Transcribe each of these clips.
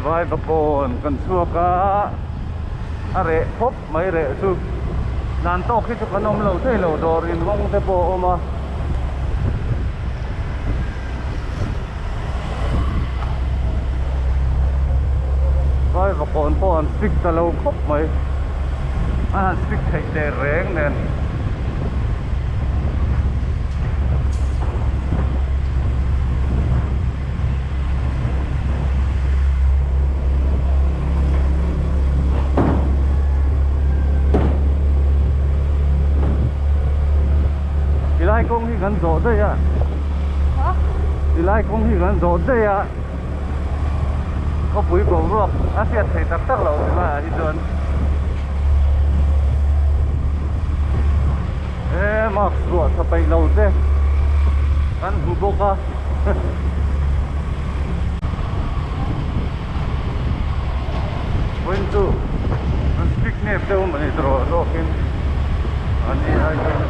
vai bakon kan chuaka are hop mai re chu nan to khi chu kanom lo thei lo dor in mong te po oma vai bakon po an stick ta lo khop mai an stick thei te reng nen lại công thì gần rõ đây ạ. Hả? Thì lại công thì gần rõ đây ạ. Có bụi bầu ruột, sẽ thấy tắc tắc lâu mà đi đường. Ê, mặc ruột thật bay lâu thế. Ăn hù bốc à. Quên tu, anh speak nếp đâu mà đi rồi, rồi kia. Anh đi hay không?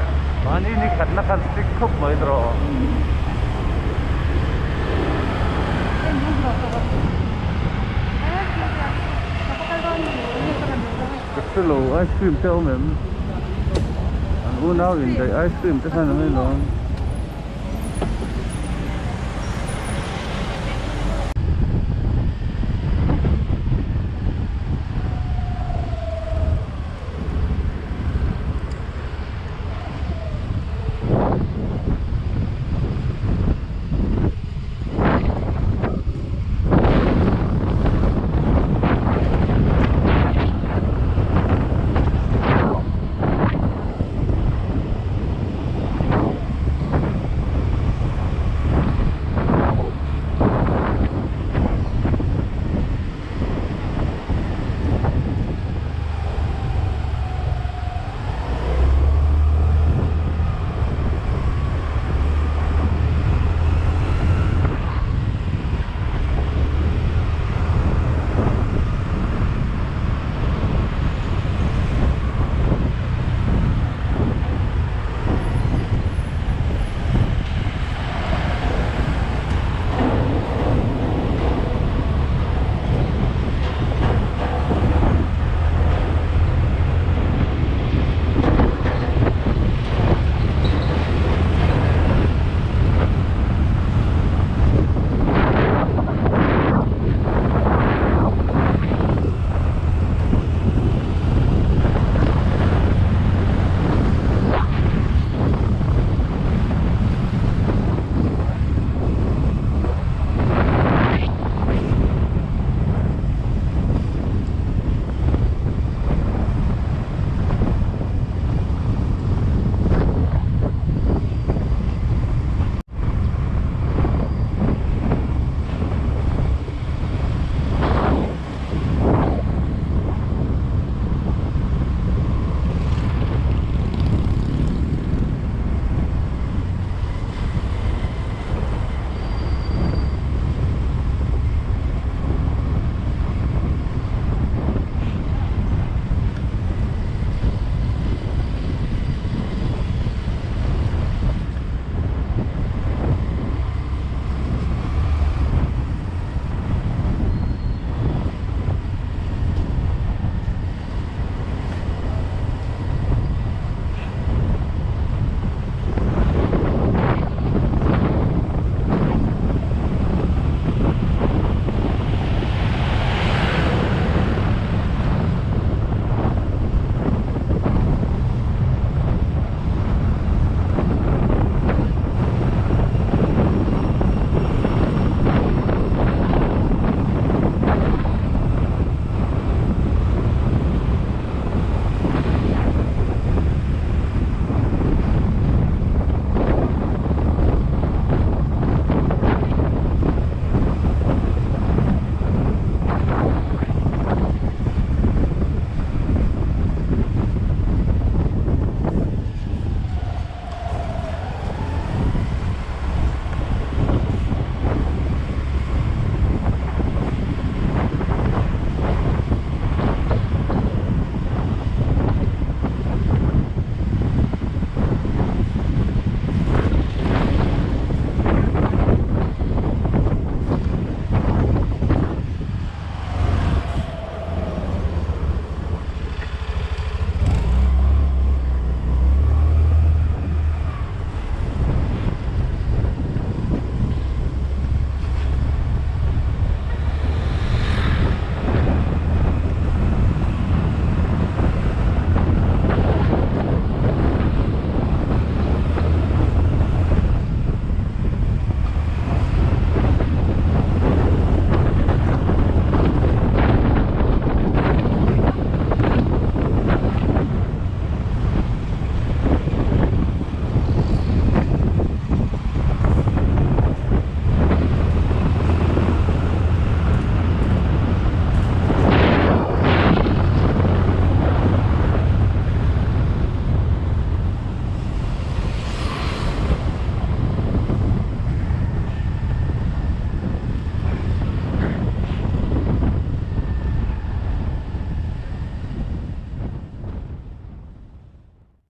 Anh ini karena kan stick cup mai dro. Kesulo ice cream tell mem. Ang unaw in the ice cream ta sana mai lo.